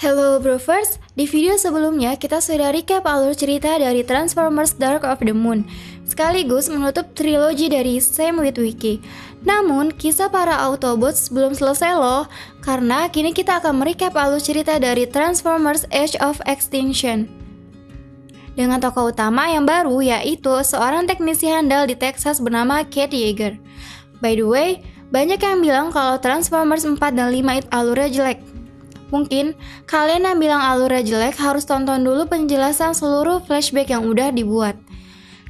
Hello Brovers, di video sebelumnya kita sudah recap alur cerita dari Transformers Dark of the Moon, sekaligus menutup trilogi dari Sam Witwicky. Namun, kisah para Autobots belum selesai loh, karena kini kita akan merecap alur cerita dari Transformers Age of Extinction. Dengan tokoh utama yang baru, yaitu seorang teknisi handal di Texas bernama Kate Yeager. By the way, banyak yang bilang kalau Transformers 4 dan 5 itu alurnya jelek. Mungkin kalian yang bilang alurnya jelek harus tonton dulu penjelasan seluruh flashback yang udah dibuat.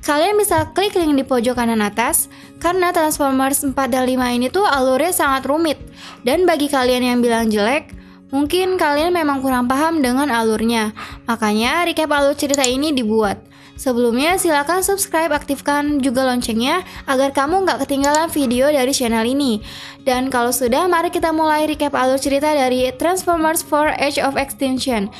Kalian bisa klik link di pojok kanan atas, karena Transformers 4 dan 5 ini tuh alurnya sangat rumit. Dan bagi kalian yang bilang jelek, mungkin kalian memang kurang paham dengan alurnya. Makanya recap alur cerita ini dibuat. Sebelumnya silakan subscribe, aktifkan juga loncengnya agar kamu nggak ketinggalan video dari channel ini. Dan kalau sudah, mari kita mulai recap alur cerita dari Transformers 4 Age of Extinction.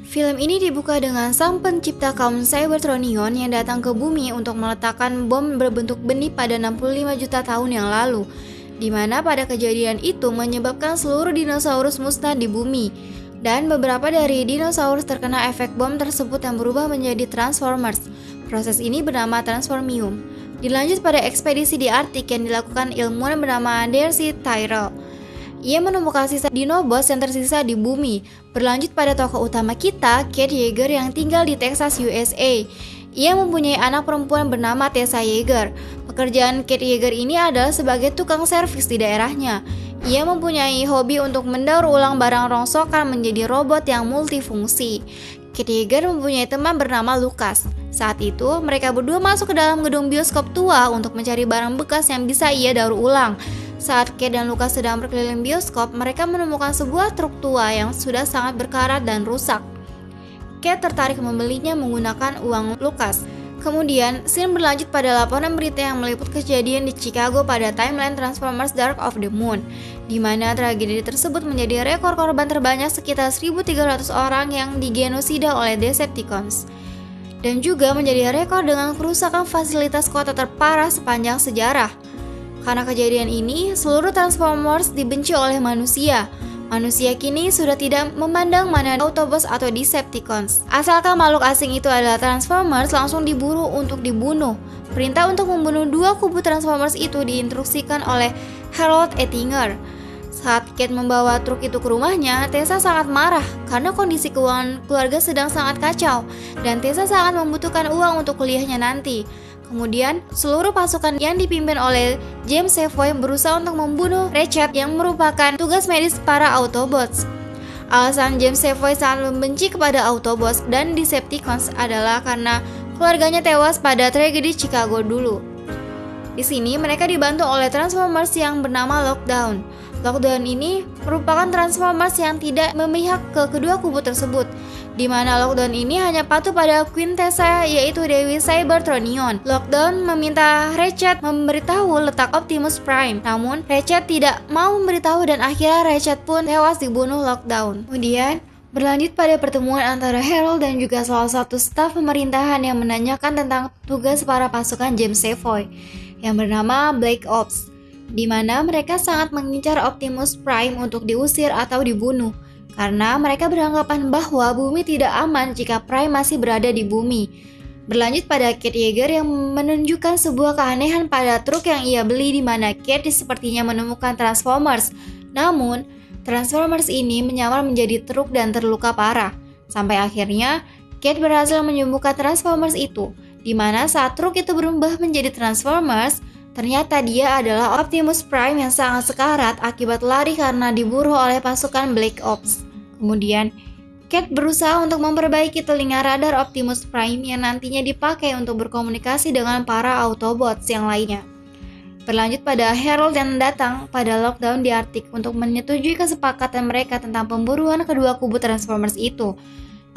Film ini dibuka dengan sang pencipta kaum Cybertronian yang datang ke bumi untuk meletakkan bom berbentuk benih pada 65 juta tahun yang lalu, di mana pada kejadian itu menyebabkan seluruh dinosaurus musnah di bumi, dan beberapa dari dinosaurus terkena efek bom tersebut yang berubah menjadi Transformers. Proses ini bernama Transformium. Dilanjut pada ekspedisi di Arktik yang dilakukan ilmuwan bernama Darcy Tyrell. Ia menemukan sisa Dinobots yang tersisa di bumi. Berlanjut pada tokoh utama kita, Kate Yeager yang tinggal di Texas, USA. Ia mempunyai anak perempuan bernama Tessa Yeager. Pekerjaan Kate Yeager ini adalah sebagai tukang servis di daerahnya. Ia mempunyai hobi untuk mendaur ulang barang rongsokan menjadi robot yang multifungsi. Kate Yeager mempunyai teman bernama Lucas. Saat itu, mereka berdua masuk ke dalam gedung bioskop tua untuk mencari barang bekas yang bisa ia daur ulang. Saat Kate dan Lucas sedang berkeliling bioskop, mereka menemukan sebuah truk tua yang sudah sangat berkarat dan rusak. Kate tertarik membelinya menggunakan uang Lucas. Kemudian, scene berlanjut pada laporan berita yang meliput kejadian di Chicago pada timeline Transformers Dark of the Moon, di mana tragedi tersebut menjadi rekor korban terbanyak sekitar 1.300 orang yang digenosida oleh Decepticons, dan juga menjadi rekor dengan kerusakan fasilitas kota terparah sepanjang sejarah. Karena kejadian ini, seluruh Transformers dibenci oleh manusia. Manusia kini sudah tidak memandang mana Autobots atau Decepticons. Asalkan makhluk asing itu adalah Transformers, langsung diburu untuk dibunuh. Perintah untuk membunuh dua kubu Transformers itu diinstruksikan oleh Harold Ettinger. Saat Kate membawa truk itu ke rumahnya, Tessa sangat marah karena kondisi keuangan keluarga sedang sangat kacau, dan Tessa sangat membutuhkan uang untuk kuliahnya nanti. Kemudian, seluruh pasukan yang dipimpin oleh James Savoy berusaha untuk membunuh Ratchet yang merupakan tugas medis para Autobots. Alasan James Savoy sangat membenci kepada Autobots dan Decepticons adalah karena keluarganya tewas pada tragedi Chicago dulu. Di sini mereka dibantu oleh Transformers yang bernama Lockdown. Lockdown ini merupakan Transformers yang tidak memihak ke kedua kubu tersebut, di mana Lockdown ini hanya patuh pada Queen Tessa, yaitu Dewi Cybertronian. Lockdown meminta Ratchet memberitahu letak Optimus Prime, namun Ratchet tidak mau memberitahu dan akhirnya Ratchet pun tewas dibunuh Lockdown. Kemudian berlanjut pada pertemuan antara Harold dan juga salah satu staf pemerintahan yang menanyakan tentang tugas para pasukan James Savoy yang bernama Black Ops, di mana mereka sangat mengincar Optimus Prime untuk diusir atau dibunuh, karena mereka beranggapan bahwa bumi tidak aman jika Prime masih berada di bumi. Berlanjut pada Kate Yeager yang menunjukkan sebuah keanehan pada truk yang ia beli, di mana Kate sepertinya menemukan Transformers. Namun, Transformers ini menyamar menjadi truk dan terluka parah. Sampai akhirnya, Kate berhasil menyembuhkan Transformers itu, di mana saat truk itu berubah menjadi Transformers, ternyata dia adalah Optimus Prime yang sangat sekarat akibat lari karena diburu oleh pasukan Black Ops. Kemudian, Kate berusaha untuk memperbaiki telinga radar Optimus Prime yang nantinya dipakai untuk berkomunikasi dengan para Autobots yang lainnya. Berlanjut pada Harold yang datang pada Lockdown di Arktik untuk menyetujui kesepakatan mereka tentang pemburuan kedua kubu Transformers itu.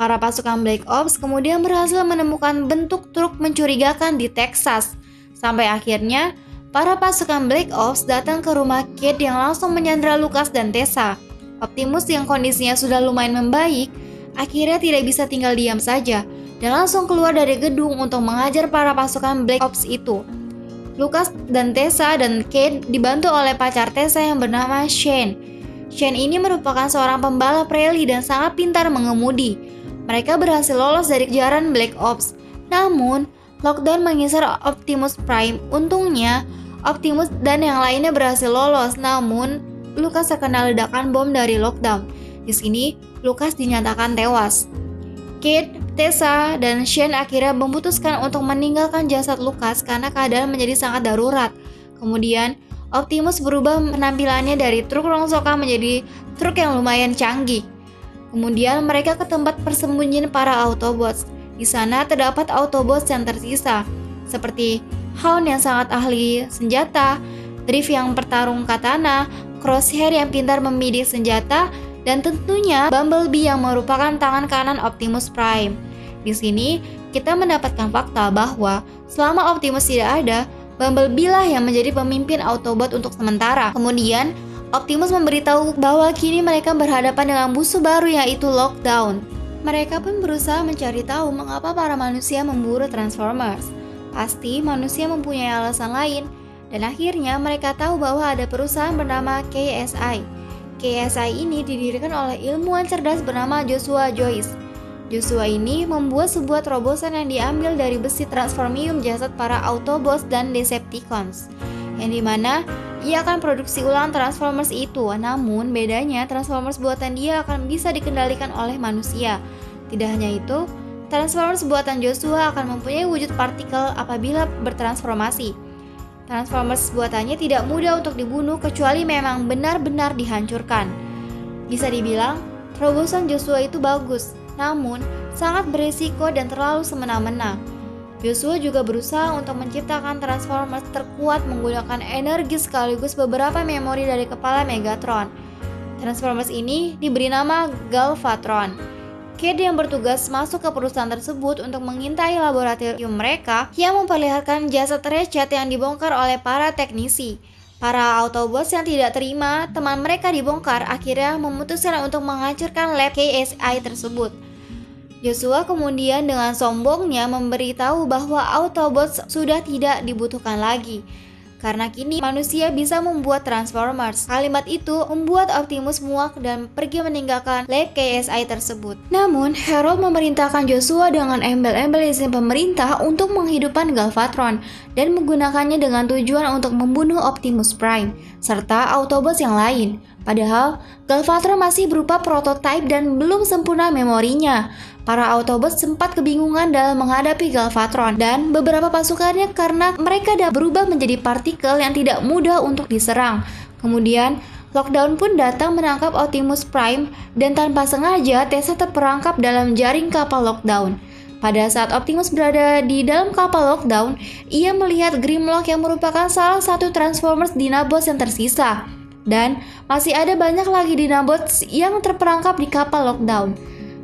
Para pasukan Black Ops kemudian berhasil menemukan bentuk truk mencurigakan di Texas. Sampai akhirnya para pasukan Black Ops datang ke rumah Kate yang langsung menyandra Lucas dan Tessa. Optimus yang kondisinya sudah lumayan membaik, akhirnya tidak bisa tinggal diam saja dan langsung keluar dari gedung untuk mengajar para pasukan Black Ops itu. Lucas dan Tessa dan Kate dibantu oleh pacar Tessa yang bernama Shane. Shane ini merupakan seorang pembalap rally dan sangat pintar mengemudi. Mereka berhasil lolos dari kejaran Black Ops. Namun, lockdown mengisar Optimus Prime. Untungnya, Optimus dan yang lainnya berhasil lolos. Namun, Lucas terkena ledakan bom dari lockdown. Di sini, Lucas dinyatakan tewas. Kate, Tessa, dan Shane akhirnya memutuskan untuk meninggalkan jasad Lucas karena keadaan menjadi sangat darurat. Kemudian, Optimus berubah penampilannya dari truk rongsokan menjadi truk yang lumayan canggih. Kemudian mereka ke tempat persembunyian para Autobots. Di sana terdapat Autobots yang tersisa, seperti Hound yang sangat ahli senjata, Drift yang bertarung katana, Crosshair yang pintar membidik senjata, dan tentunya Bumblebee yang merupakan tangan kanan Optimus Prime. Di sini kita mendapatkan fakta bahwa selama Optimus tidak ada, Bumblebee lah yang menjadi pemimpin Autobot untuk sementara. Kemudian Optimus memberitahu bahwa kini mereka berhadapan dengan musuh baru yaitu Lockdown. Mereka pun berusaha mencari tahu mengapa para manusia memburu Transformers. Pasti manusia mempunyai alasan lain, dan akhirnya mereka tahu bahwa ada perusahaan bernama KSI. KSI ini didirikan oleh ilmuwan cerdas bernama Joshua Joyce. Joshua ini membuat sebuah terobosan yang diambil dari besi transformium jasad para Autobots dan Decepticons, yang dimana ia akan produksi ulang Transformers itu. Namun bedanya Transformers buatan dia akan bisa dikendalikan oleh manusia. Tidak hanya itu, Transformers buatan Joshua akan mempunyai wujud partikel apabila bertransformasi. Transformers buatannya tidak mudah untuk dibunuh kecuali memang benar-benar dihancurkan. Bisa dibilang, terobosan Joshua itu bagus, namun sangat berisiko dan terlalu semena-mena. Joshua juga berusaha untuk menciptakan Transformers terkuat menggunakan energi sekaligus beberapa memori dari kepala Megatron. Transformers ini diberi nama Galvatron. Kate yang bertugas masuk ke perusahaan tersebut untuk mengintai laboratorium mereka yang memperlihatkan jasad Ratchet yang dibongkar oleh para teknisi. Para Autobots yang tidak terima teman mereka dibongkar akhirnya memutuskan untuk menghancurkan lab KSI tersebut. Joshua kemudian dengan sombongnya memberitahu bahwa Autobots sudah tidak dibutuhkan lagi, karena kini manusia bisa membuat Transformers. Kalimat itu membuat Optimus muak dan pergi meninggalkan lab KSI tersebut. Namun, Harold memerintahkan Joshua dengan embel-embel izin pemerintah untuk menghidupkan Galvatron dan menggunakannya dengan tujuan untuk membunuh Optimus Prime serta Autobots yang lain. Padahal, Galvatron masih berupa prototipe dan belum sempurna memorinya. Para Autobots sempat kebingungan dalam menghadapi Galvatron dan beberapa pasukannya karena mereka dah berubah menjadi partikel yang tidak mudah untuk diserang. Kemudian, Lockdown pun datang menangkap Optimus Prime dan tanpa sengaja Tessa terperangkap dalam jaring kapal Lockdown. Pada saat Optimus berada di dalam kapal Lockdown, ia melihat Grimlock yang merupakan salah satu Transformers Dinabots yang tersisa. Dan masih ada banyak lagi Dinabots yang terperangkap di kapal Lockdown.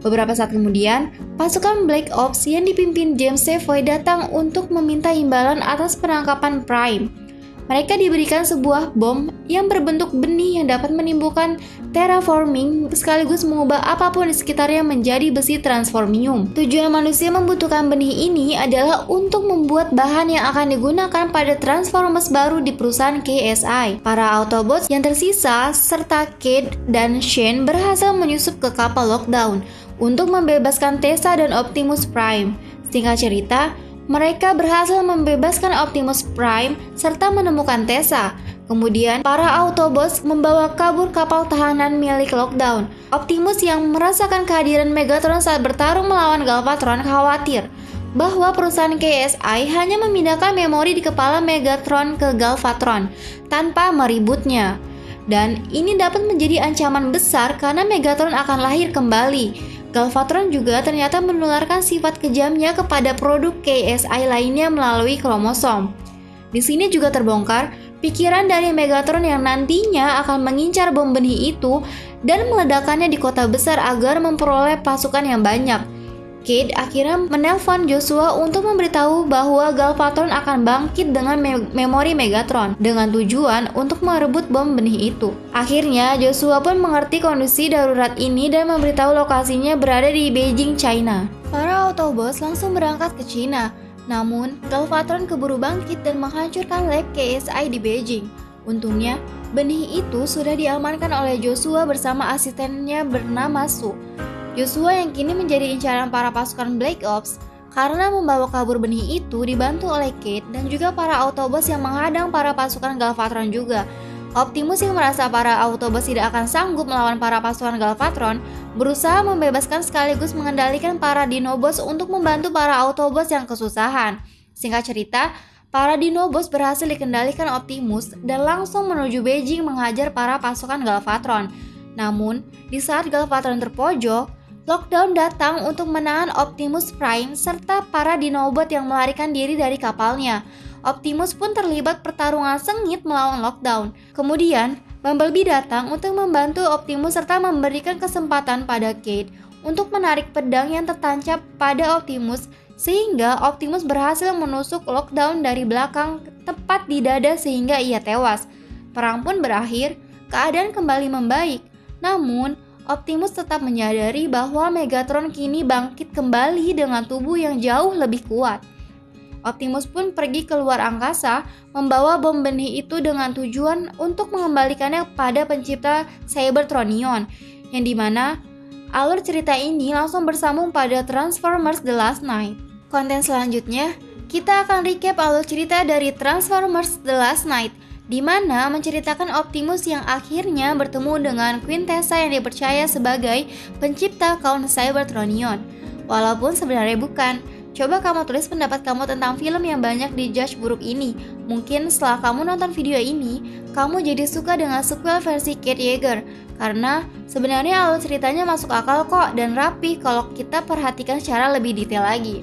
Beberapa saat kemudian, pasukan Black Ops yang dipimpin James Savoy datang untuk meminta imbalan atas penangkapan Prime. Mereka diberikan sebuah bom yang berbentuk benih yang dapat menimbulkan terraforming sekaligus mengubah apapun di sekitarnya menjadi besi transformium. Tujuan manusia membutuhkan benih ini adalah untuk membuat bahan yang akan digunakan pada Transformers baru di perusahaan KSI. Para Autobots yang tersisa serta Kate dan Shane berhasil menyusup ke kapal Lockdown untuk membebaskan Tessa dan Optimus Prime. Singkat cerita, mereka berhasil membebaskan Optimus Prime serta menemukan Tessa. Kemudian, para Autobots membawa kabur kapal tahanan milik Lockdown. Optimus yang merasakan kehadiran Megatron saat bertarung melawan Galvatron khawatir bahwa perusahaan KSI hanya memindahkan memori di kepala Megatron ke Galvatron tanpa meributnya. Dan ini dapat menjadi ancaman besar karena Megatron akan lahir kembali. Galvatron juga ternyata menularkan sifat kejamnya kepada produk KSI lainnya melalui kromosom. Di sini juga terbongkar pikiran dari Megatron yang nantinya akan mengincar bom benih itu dan meledakannya di kota besar agar memperoleh pasukan yang banyak. Kate akhirnya menelpon Joshua untuk memberitahu bahwa Galvatron akan bangkit dengan memori Megatron dengan tujuan untuk merebut bom benih itu. Akhirnya Joshua pun mengerti kondisi darurat ini dan memberitahu lokasinya berada di Beijing, China. Para Autobots langsung berangkat ke China. Namun, Galvatron keburu bangkit dan menghancurkan lab KSI di Beijing. Untungnya, benih itu sudah diamankan oleh Joshua bersama asistennya bernama Su. Joshua yang kini menjadi incaran para pasukan Black Ops karena membawa kabur benih itu dibantu oleh Kate dan juga para Autobots yang menghadang para pasukan Galvatron juga. Optimus yang merasa para Autobots tidak akan sanggup melawan para pasukan Galvatron berusaha membebaskan sekaligus mengendalikan para Dinobots untuk membantu para Autobots yang kesusahan. Singkat cerita, para Dinobots berhasil dikendalikan Optimus dan langsung menuju Beijing menghajar para pasukan Galvatron. Namun, di saat Galvatron terpojok, Lockdown datang untuk menahan Optimus Prime serta para Dinobot yang melarikan diri dari kapalnya. Optimus pun terlibat pertarungan sengit melawan Lockdown. Kemudian, Bumblebee datang untuk membantu Optimus serta memberikan kesempatan pada Kate untuk menarik pedang yang tertancap pada Optimus sehingga Optimus berhasil menusuk Lockdown dari belakang tepat di dada sehingga ia tewas. Perang pun berakhir, keadaan kembali membaik. Namun, Optimus tetap menyadari bahwa Megatron kini bangkit kembali dengan tubuh yang jauh lebih kuat. Optimus pun pergi keluar angkasa membawa bom benih itu dengan tujuan untuk mengembalikannya pada pencipta Cybertronion, yang dimana alur cerita ini langsung bersambung pada Transformers The Last Knight. Konten selanjutnya, kita akan recap alur cerita dari Transformers The Last Knight, di mana menceritakan Optimus yang akhirnya bertemu dengan Quintessa yang dipercaya sebagai pencipta kaum Cybertronion. Walaupun sebenarnya bukan. Coba kamu tulis pendapat kamu tentang film yang banyak dijudge buruk ini. Mungkin setelah kamu nonton video ini, kamu jadi suka dengan sequel versi Kate Yeager. Karena sebenarnya alur ceritanya masuk akal kok dan rapi kalau kita perhatikan secara lebih detail lagi.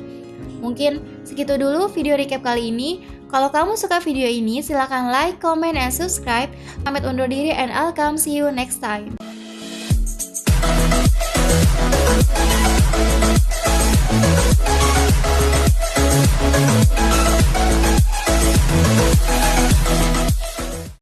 Mungkin segitu dulu video recap kali ini. Kalau kamu suka video ini, silahkan like, comment, and subscribe. Pamit undur diri and I'll come see you next time.